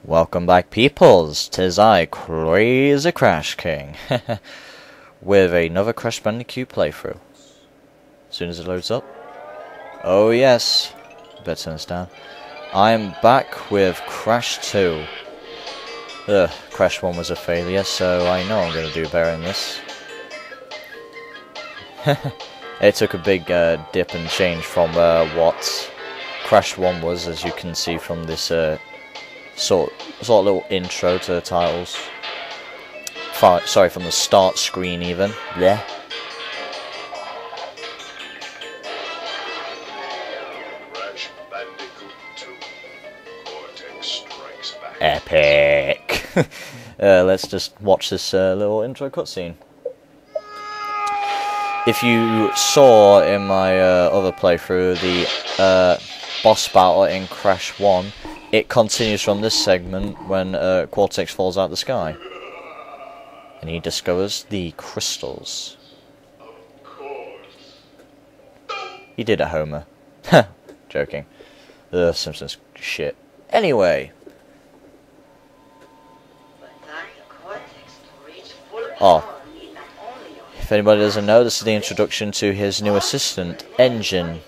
Welcome back, peoples. 'Tis I, Crazy Crash King, with another Crash Bandicoot playthrough. As soon as it loads up. Oh yes, better turn this down. I am back with Crash 2. Crash 1 was a failure, so I know I'm going to do better in this. It took a big dip and change from what Crash 1 was, as you can see from this sort of little intro to the titles. Sorry, from the start screen even. Yeah. Crash Bandicoot 2. Cortex strikes back. Epic. Let's just watch this little intro cutscene. If you saw in my other playthrough the boss battle in Crash 1, it continues from this segment when Cortex falls out of the sky. And he discovers the crystals. Of course. He did a Homer. Joking. Simpsons shit. Anyway. If anybody doesn't know, this is the introduction to his new assistant, Engine.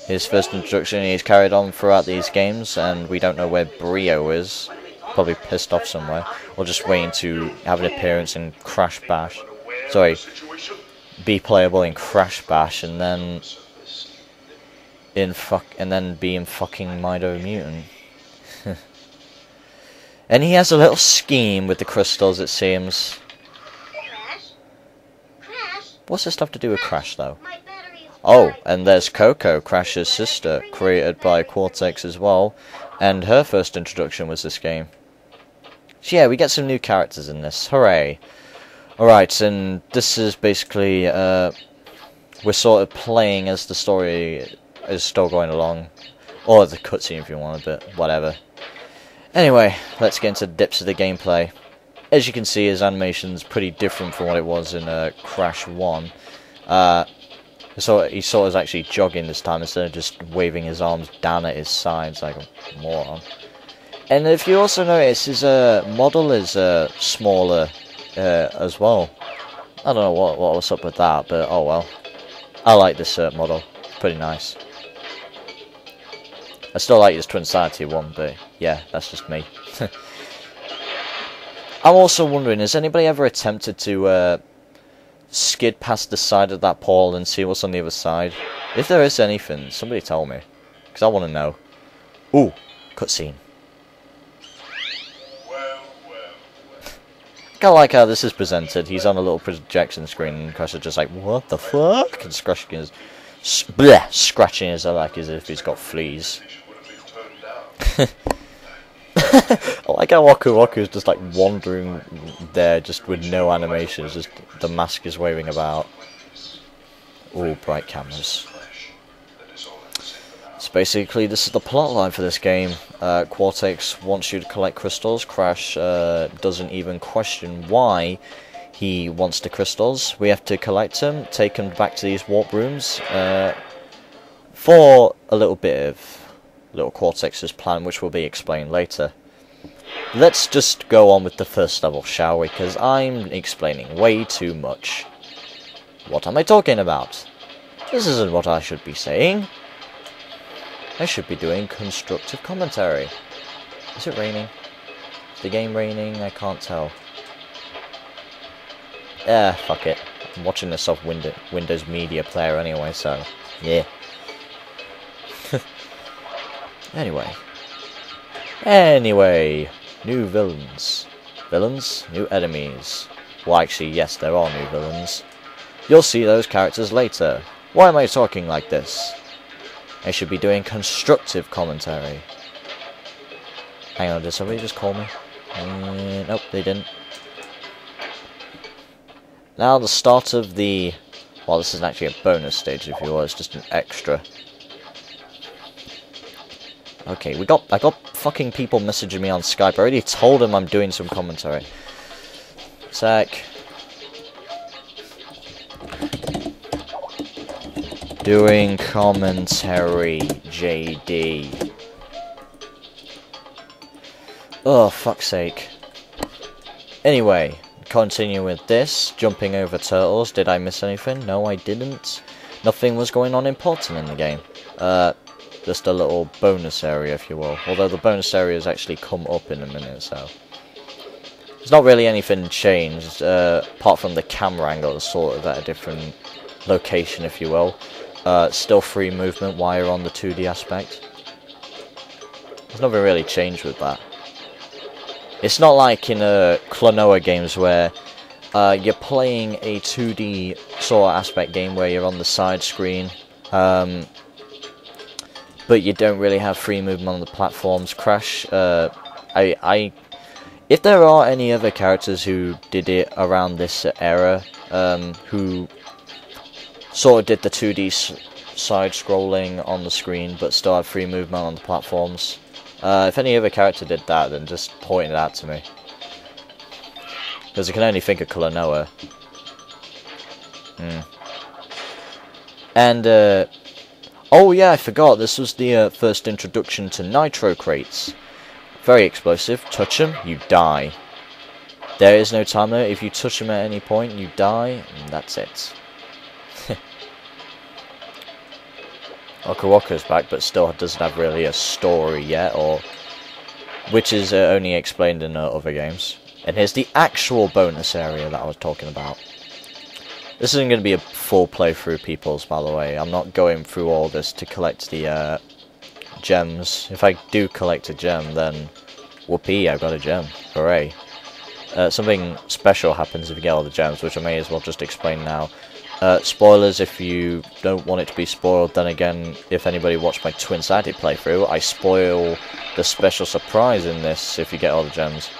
His first introduction he's carried on throughout these games, and we don't know where Brio is. Probably pissed off somewhere. Or just waiting to have an appearance in Crash Bash. Sorry, be playable in Crash Bash, and then be in fucking Mido Mutant. And he has a little scheme with the crystals, it seems. What's this stuff to do with Crash, though? Oh, and there's Coco, Crash's sister, created by Cortex as well, and her first introduction was this game. So yeah, we get some new characters in this, hooray! Alright, and this is basically, we're sort of playing as the story is still going along, or the cutscene if you want a bit, whatever. Anyway, let's get into the dips of the gameplay. As you can see, his animation's pretty different from what it was in Crash 1. So he sort of is actually jogging this time instead of just waving his arms down at his sides like a moron. And if you also notice, his model is smaller as well. I don't know what's up with that, but oh well. I like this model. It's pretty nice. I still like his Twin Sanity one, but yeah, that's just me. I'm also wondering, has anybody ever attempted to skid past the side of that portal and see what's on the other side? If there is anything, somebody tell me, because I want to know. Ooh, cutscene. Well. I kinda like how this is presented. He's on a little projection screen and Crash is just like, what the fuck? And scratching his like as if he's got fleas. I like how Waku is just like wandering there just with no animations, just the mask is waving about. Ooh, bright cameras. So basically this is the plot line for this game. Cortex wants you to collect crystals. Crash doesn't even question why he wants the crystals. We have to collect them, take them back to these warp rooms for a little bit of little Cortex's plan, which will be explained later. Let's just go on with the first level, shall we? Because I'm explaining way too much. What am I talking about? This isn't what I should be saying. I should be doing constructive commentary. Is it raining? Is the game raining? I can't tell. Fuck it. I'm watching this off Windows Media Player anyway, so yeah. Anyway, new villains. Villains, new enemies. Well, actually, yes, there are new villains. You'll see those characters later. Why am I talking like this? I should be doing constructive commentary. Hang on, did somebody just call me? Nope, they didn't. Now the start of the... Well, this isn't actually a bonus stage, if you will, it's just an extra. Okay, I got fucking people messaging me on Skype. I already told them I'm doing some commentary. Sec. Doing commentary, JD. Oh, fuck's sake. Anyway, continue with this. Jumping over turtles. Did I miss anything? No, I didn't. Nothing was going on important in the game. Just a little bonus area, if you will. Although the bonus area has actually come up in a minute, so... There's not really anything changed, apart from the camera angle is sort of at a different location, if you will. Still free movement while you're on the 2D aspect. There's nothing really changed with that. It's not like in Klonoa games where you're playing a 2D sort of aspect game where you're on the side screen, but you don't really have free movement on the platforms. Crash, if there are any other characters who did it around this era, who sort of did the 2D side scrolling on the screen but still have free movement on the platforms, if any other character did that, then just point it out to me. Because I can only think of Klonoa. And, oh yeah, I forgot, this was the first introduction to nitro crates. Very explosive. Touch them, you die. There is no time limit. If you touch them at any point, you die, and that's it. Waka's back, but still doesn't have really a story yet, or which is only explained in other games. And here's the actual bonus area that I was talking about. This isn't going to be a full playthrough, peoples, by the way. I'm not going through all this to collect the gems. If I do collect a gem, then whoopee, I've got a gem. Hooray. Something special happens if you get all the gems, which I may as well just explain now. Spoilers if you don't want it to be spoiled. Then again, if anybody watched my twin-sided playthrough, I spoil the special surprise in this if you get all the gems.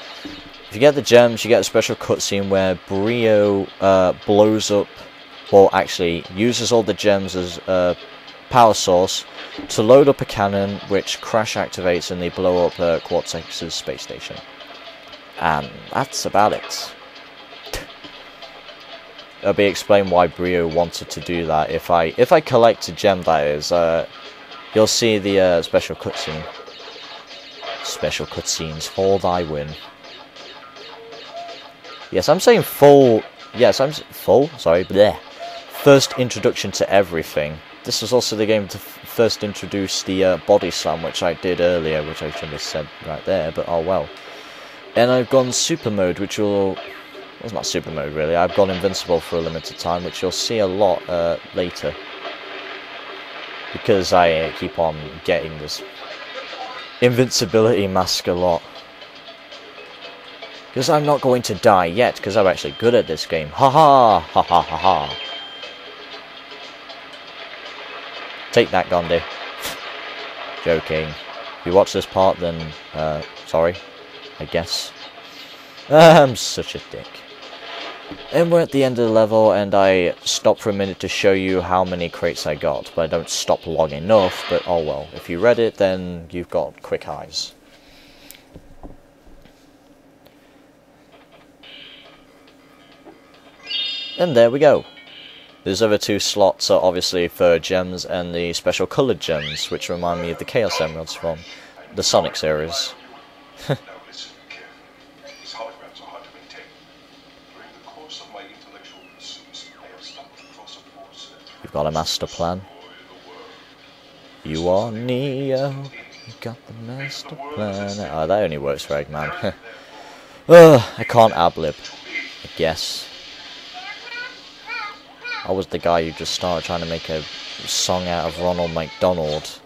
If you get the gems, you get a special cutscene where Brio blows up, well actually uses all the gems as a power source to load up a cannon which Crash activates and they blow up Cortex's space station. And that's about it. It'll be explained why Brio wanted to do that. If I collect a gem, that is, you'll see the special cutscene. Special cutscenes for thy win. Yes, I'm saying full. Yes, I'm full. Sorry, bleh. First introduction to everything. This was also the game to first introduce the body slam, which I did earlier, which I should have said right there, but oh well. And I've gone super mode, which will... Well, it's not super mode, really. I've gone invincible for a limited time, which you'll see a lot later. Because I keep on getting this invincibility mask a lot. Because I'm not going to die yet, because I'm actually good at this game. Ha ha! Ha ha ha ha! Take that, Gandhi. Joking. If you watch this part, then, sorry, I guess. I'm such a dick. And we're at the end of the level, and I stop for a minute to show you how many crates I got, but I don't stop long enough, but oh well. If you read it, then you've got quick eyes. And there we go. These other two slots are obviously for gems and the special coloured gems, which remind me of the Chaos Emeralds from the Sonic series. You've got a master plan. You are Neo. You got the master plan. Oh, that only works for Eggman. I can't ad-lib, I guess. I was the guy who just started trying to make a song out of Ronald McDonald.